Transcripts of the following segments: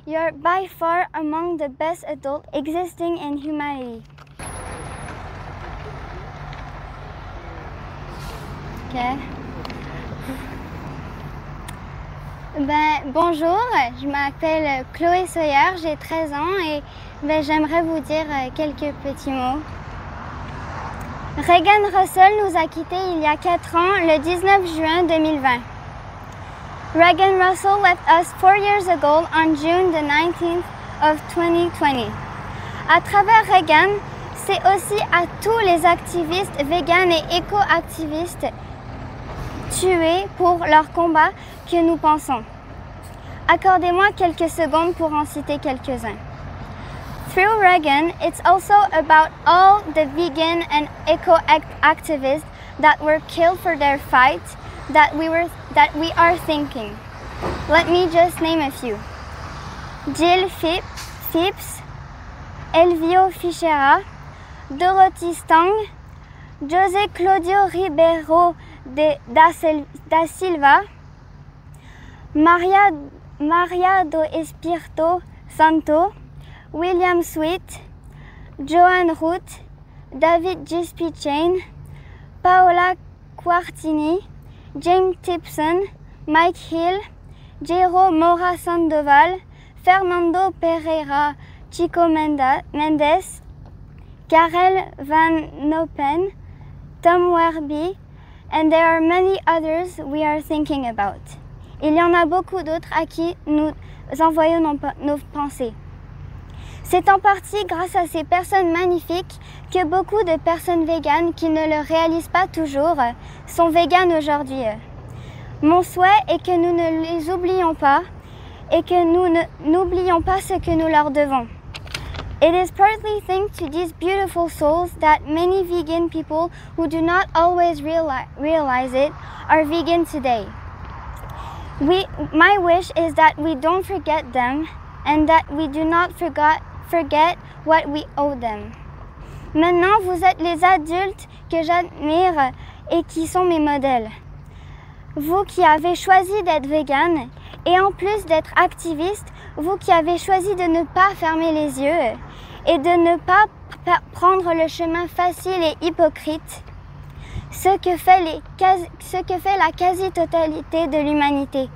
You're by far among the best adults existing in humanity. Ok. Bonjour, je m'appelle Chloé Sawyer, j'ai 13 ans et j'aimerais vous dire quelques petits mots. Reagan Russell nous a quittés il y a 4 ans, le 19 juin 2020. Reagan Russell left us 4 years ago on June the 19th of 2020. À travers Reagan, c'est aussi à tous les activistes véganes et éco-activistes tués pour leur combat que nous pensons. Accordez-moi quelques secondes pour en citer quelques-uns. Through Reagan, it's also about all the vegan and eco-activists that were killed for their fight that we are thinking. Let me just name a few. Jill Phipps, Elvio Fichera, Dorothy Stang, José Claudio Ribeiro da Silva, Maria do Espírito Santo, William Sweet, Joanne Root, David Gispi Chain, Paola Quartini, James Tipson, Mike Hill, Jairo Mora Sandoval, Fernando Pereira, Chico Mendes, Karel Van Noppen, Tom Werby, and there are many others we are thinking about. Il y en a beaucoup d'autres à qui nous envoyons nos pensées. C'est en partie grâce à ces personnes magnifiques que beaucoup de personnes véganes qui ne le réalisent pas toujours sont véganes aujourd'hui. Mon souhait est que nous ne les oublions pas et que nous n'oublions pas ce que nous leur devons. It is partly thanks to these beautiful souls that many vegan people who do not always realize it are vegan today. My wish is that we don't forget them and that we do not forget what we owe them. Maintenant, vous êtes les adultes que j'admire et qui sont mes modèles. Vous qui avez choisi d'être vegan et en plus d'être activiste, vous qui avez choisi de ne pas fermer les yeux et de ne pas prendre le chemin facile et hypocrite, ce que fait la quasi-totalité de l'humanité.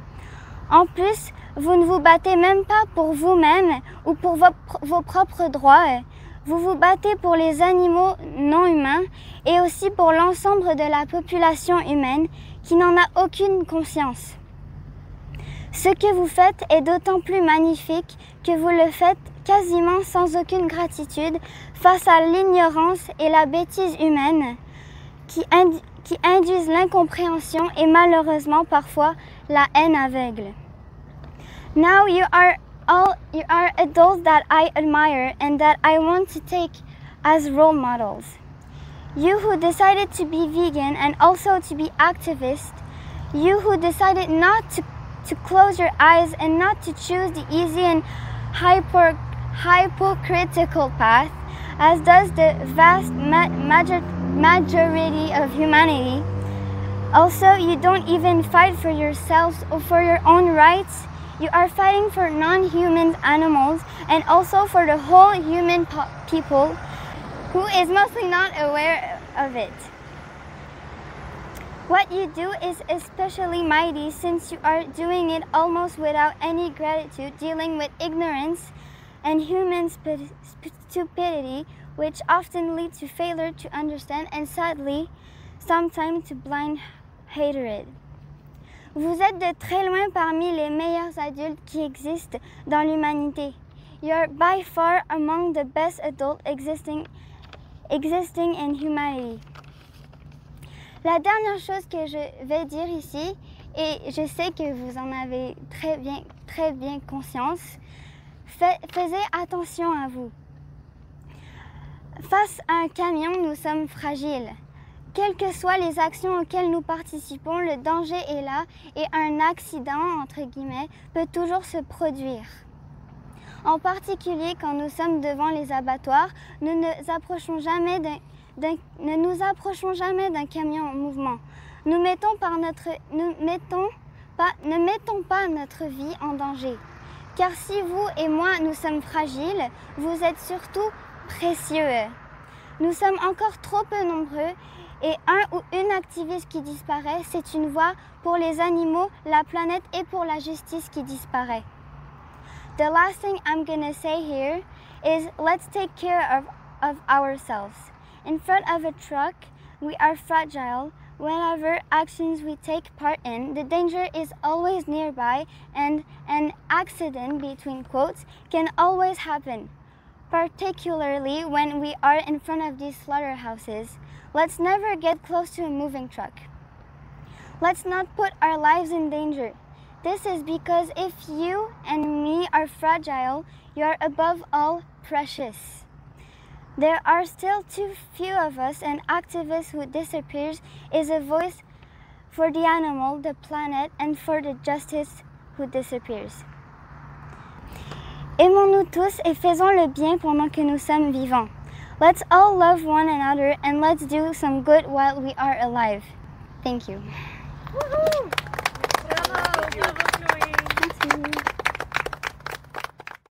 En plus, vous ne vous battez même pas pour vous-même ou pour vos propres droits. Vous vous battez pour les animaux non humains et aussi pour l'ensemble de la population humaine qui n'en a aucune conscience. Ce que vous faites est d'autant plus magnifique que vous le faites quasiment sans aucune gratitude face à l'ignorance et la bêtise humaine qui induisent l'incompréhension et malheureusement parfois la haine aveugle. Now you are adults that I admire and that I want to take as role models. You who decided to be vegan and also to be activist, you who decided not to close your eyes and not to choose the easy and hypocritical path, as does the vast majority of humanity. Also, you don't even fight for yourselves or for your own rights. You are fighting for non-human animals and also for the whole human people who is mostly not aware of it. What you do is especially mighty since you are doing it almost without any gratitude, dealing with ignorance and human stupidity, which often leads to failure to understand and sadly, sometimes to blind hatred. Vous êtes de très loin parmi les meilleurs adultes qui existent dans l'humanité. You're by far among the best adults existing in humanity. La dernière chose que je vais dire ici, et je sais que vous en avez très bien conscience, faisez attention à vous. Face à un camion, nous sommes fragiles. Quelles que soient les actions auxquelles nous participons, le danger est là et un accident, entre guillemets, peut toujours se produire. En particulier quand nous sommes devant les abattoirs, ne nous approchons jamais d'un camion en mouvement. Ne mettons pas notre vie en danger. Car si vous et moi, nous sommes fragiles, vous êtes surtout précieux. Nous sommes encore trop peu nombreux et un ou une activiste qui disparaît, c'est une voix pour les animaux, la planète et pour la justice qui disparaît. The last thing I'm gonna say here is let's take care of ourselves. In front of a truck, we are fragile. Whatever actions we take part in, the danger is always nearby and an accident, between quotes, can always happen. Particularly when we are in front of these slaughterhouses. Let's never get close to a moving truck. Let's not put our lives in danger. This is because if you and me are fragile, you are above all precious. There are still too few of us, and activist who disappears is a voice for the animal, the planet, and for the justice who disappears. Aimons-nous tous et faisons le bien pendant que nous sommes vivants. Let's all love one another and let's do some good while we are alive. Thank you. Bravo, bravo.